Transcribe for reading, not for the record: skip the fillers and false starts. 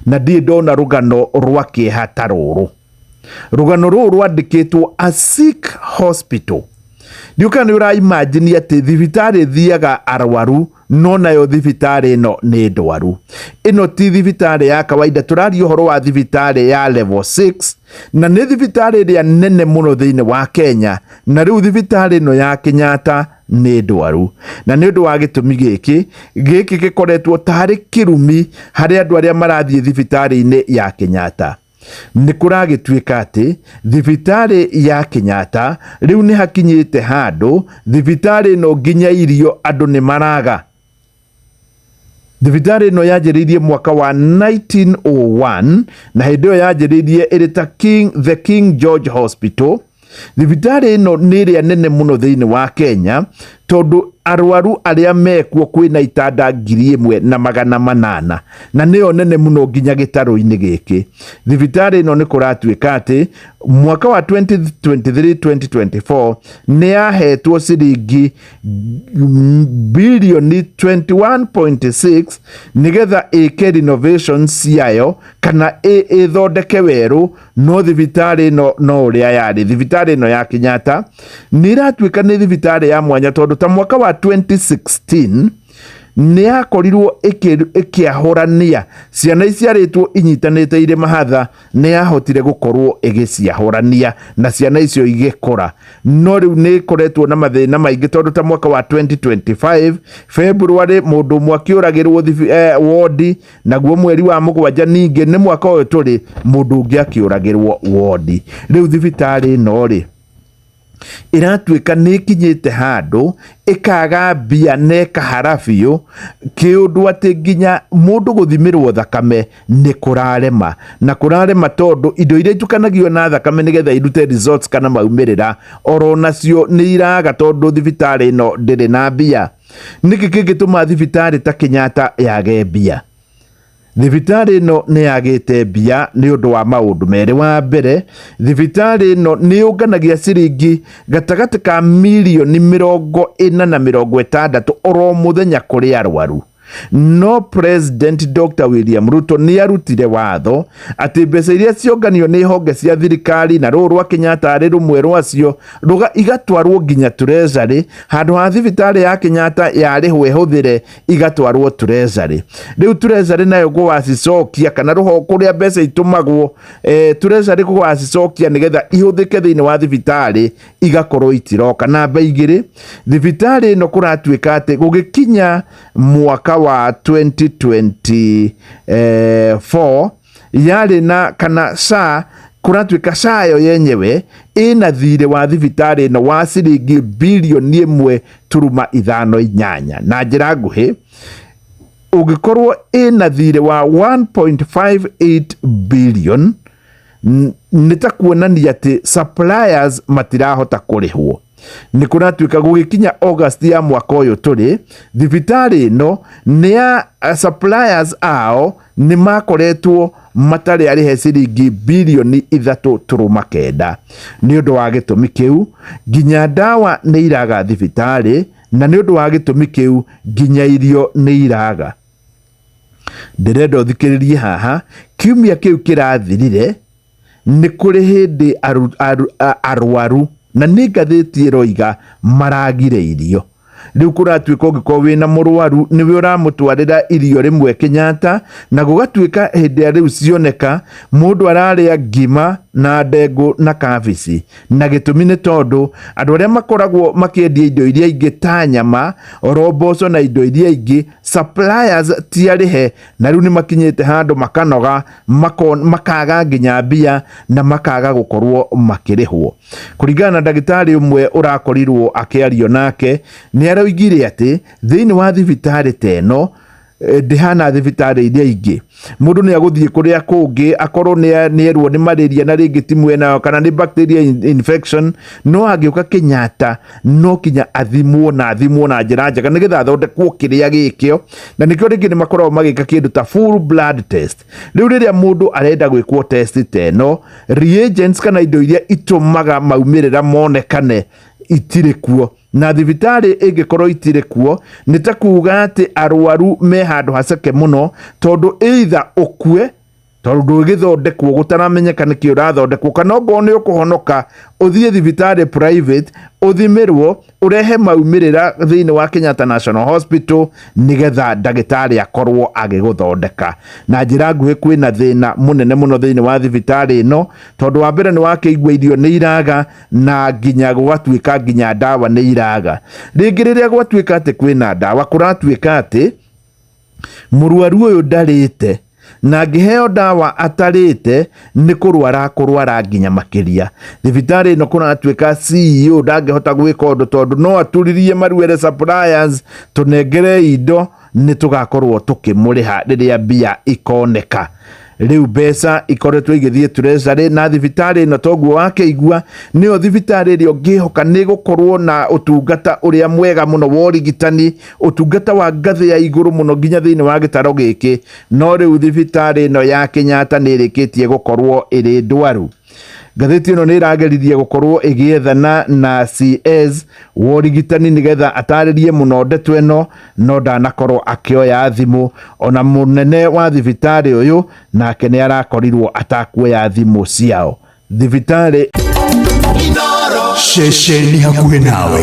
na ndi ndona rugano rwa kĩeha rũrũ. Rugano rũrũ rwandĩkĩtwo A Sick Hospital. Ndiuka nĩ ũra imagine atĩ thibitarĩ thiaga arwaru no nayo thibitarĩ ĩno nĩ ndwaru. Ĩno ti thibitarĩ ya kawaida, tũraria ũhoro wa thibitarĩ ya level 6 na nĩ thibitarĩ ĩrĩa nene mũno thĩinĩ wa Kenya, na rĩu thibitarĩ ĩno ya Kenyatta nĩ ndwaru. Na nĩ ũndũ wa gĩtũmi gĩkĩ gĩkoretwo tarĩ kĩrumi harĩ andũ arĩa marathiĩ thibitarĩ-inĩ ya Kenyatta. Nĩ kũragĩtuĩka atĩ thibitarĩ ya Kenyatta rĩu nĩ hakinyĩte handũ thibitarĩ ĩno nginya irio andũ nĩ maraga. Thibitarĩ ĩno yanjĩrĩirie mwaka wa 1901 na hĩndĩ ĩyo yanjĩrĩirie ĩrĩ ta the King George Hospital. Thibitarĩ ĩno nĩ ĩrĩa nene mũno thĩinĩ wa Kenya tondũ arwaru arĩa mekuo kwĩna itanda 1,800 na nĩyo nene mũno nginya gĩtarũ-inĩ gĩkĩ. Thibitarĩ ĩno nĩ kũratuĩka atĩ mwaka wa 2023-2024 nĩ yahetwo ciringi birioni 21.6 nĩgetha ĩke renovations ciayo kana ĩthondeke werũ. No thibitarĩ ĩno no ũrĩa yarĩ. Thibitarĩ ĩno ya Kenyatta nĩ ĩratuĩka nĩ thibitarĩ ya mwanya tondũ ta mwaka wa 2016 nĩ yakorirwo ĩkĩahũrania ciana iciarĩtwo inyitanĩte irĩ mahatha, nĩ yahotire gũkorwo ĩgĩciahũrania na ciana icio igĩkũra. No rĩu nĩ ĩkoretwo na mathĩna maingĩ tondũ ta mwaka wa 2025 February mũndũ ũmwe akĩũragĩrwo wodi, naguo mweri wa mũgwanja ningĩ nĩ mwaka ũyũ tũrĩ mũndũ ũngĩ akĩũragĩrwo wodi. Rĩu thibitarĩ ĩno rĩ ĩratuĩka nĩ kinyĩte handũ ĩkaga mbia na ĩkahara biũ, kĩũndũ atĩ nginya mũndũ gũthimĩrwo thakame nĩ kũrarema. Na kũrarema tondũ indo iria itukanagio na thakame nĩgetha irute results kana maumĩrĩra oro nacio nĩ iraga tondũ thibitarĩ ĩno ndĩrĩ na mbia. Nĩkĩ kĩngĩtũma thibitarĩ ta Kenyatta yage mbia? Thibitarĩ ĩno nĩ yagĩte mbia nĩ ũndũ wa maũndũ merĩ. Wa mbere, thibitarĩ ĩno nĩ yũnganagia ciringi gatagatĩ ka mirioni 40 na 60 oro mũthenya kũrĩ arwaru. No President Dr. William Ruto nĩ arutire watho atĩ mbeca iria cionganio nĩ honge cia thirikari na rũrũ rwa Kenyatta arĩ rũmwe rwacio igatwarwo nginya Treasury, handũ ha thibitarĩ ya Kenyatta yarĩhwo ĩhũthĩre igatwarwo Treasury. Rĩu Treasury nayo gũgacicokia kana rũhonge kũrĩa mbeca itumagwo Treasury gũgacicokia nĩgetha ihũthĩke thĩinĩ wa thibitarĩ igakorwo itiroka. Namba igĩrĩ, thibitarĩ ĩno kũratuĩka atĩ gũgĩkinya mwaka wa 2024 yarĩ na kana SHA, kũratuĩka SHA yo yenyewe ĩna thirĩ wa thibitarĩ ĩno wa ciringi birioni 1.58. Na njĩra nguhĩ ũngĩkorwo ĩna thirĩ wa 1.58 billion nĩ ta kuonania atĩ suppliers matirahota kũrĩhwo. Nĩ kũratuĩka gũgĩkinya August ya mwaka ũyũ tũrĩ, thibitarĩ ĩno nĩ ya suppliers ao nĩ makoretwo matarĩ arĩhe ciringi birioni 3.9. Nĩ ũndũ wa gĩtũmi kĩu nginya ndawa nĩ iraga thibitarĩ, na nĩ ũndũ wa gĩtũmi kĩu nginya irio nĩ iraga. Ndĩrenda ũthikĩrĩrie haha, kiumia kĩu kĩrathirire nĩ kũrĩ hĩndĩ arwaru na nĩ ngathĩti ĩroiga maragire irio. Rĩu kũratuĩka ũngĩkorwo wĩna mũrwaru nĩwe ũramũtwarĩra irio rĩmwe Kenyatta, na gũgatuĩka hĩndĩ ya rĩu cioneka mũndũ ararĩa ngima na ndengũ na kabici. Na gĩtũmi nĩ tondũ andũ arĩa makoragwo makĩendia indo iria ingĩ ta nyama, mboco na indo iria ingĩ, suppliers tiarĩhe, na rĩu nĩ makinyĩte handũ makanoga makaga nginya mbia na makaga gũkorwo makĩrĩhwo. Kũringana na ndagĩtarĩ ũmwe ũrakorirwo akĩario nake, nĩ aroigire atĩ thĩinĩ wa thibitarĩ teno ndihana thibitarĩ iria ingĩ. Mũndũ nĩ agũthiĩ kũrĩa kũngĩ akorwo nĩ erwo nĩ malaria na rĩngĩ ti mwena kana nĩ bacteria infection, no angĩũka Kenyatta no kinya athimwo na njĩra njega nĩgetha athondekwo kĩrĩa gĩkĩo. Na nĩkĩo rĩngĩ nĩ makoragwo magĩka kĩndũ ta full blood test. Rĩu rĩrĩa mũndũ arenda gwĩkwo test teno, reagents kana indo iria itũmaga maumĩrĩra monekane itirĩ kuo, na thibitarĩ ĩngĩkorwo itirĩ kuo nĩ ta kuuga atĩ arwaru me handũ haceke mũno, tondũ either ũkue tondu githondekwo gutaramenyeka niki urathondekwo kana ongo ni ukuhonoka uthie thibitari private uthimirwo urehe maumirira thiini wa Kenyatta National Hospital nigetha ndagitari akorwo agiguthondeka na njira nguhi kwina thina munene muno thiini wa thibitari ino tondu wa mbere ni wakeigua irio ni iraga na nginya gwatuika nginya dawa ni iraga ringi riria gwatuika ati kwina dawa kuratuika ati murwaru uyu ndarite na ngiheo dawa atarite ni kurwara nginya makiria thibitari no kuratuika CEO ndangihota gwika undu tondu no aturirie maruere suppliers tunengere indo ni tugakorwo tukimuriha riria bia ikoneka riu mbeca ikoretwo igithie treasury na thibitari no toguo wakeigua nio thibitari rio ngihoka ni gukorwo na utungata uria mwega muno wa urigitani utungata wa ngathi ya iguru muno nginya thiini wa gitaro giki no riu thibitari no ya Kenyatta ni rikitie gukorwo iri ndwaru gatheti ino ni irageririe gukorwo igiethana na CS worigitani nigetha ataririe muno ndeto ino no ndanakorwo akioya thimu ona munene wa thibitari uyu nake ni arakorirwo atakuoya thimu ciao thibitari shesheni hakuhe nawe.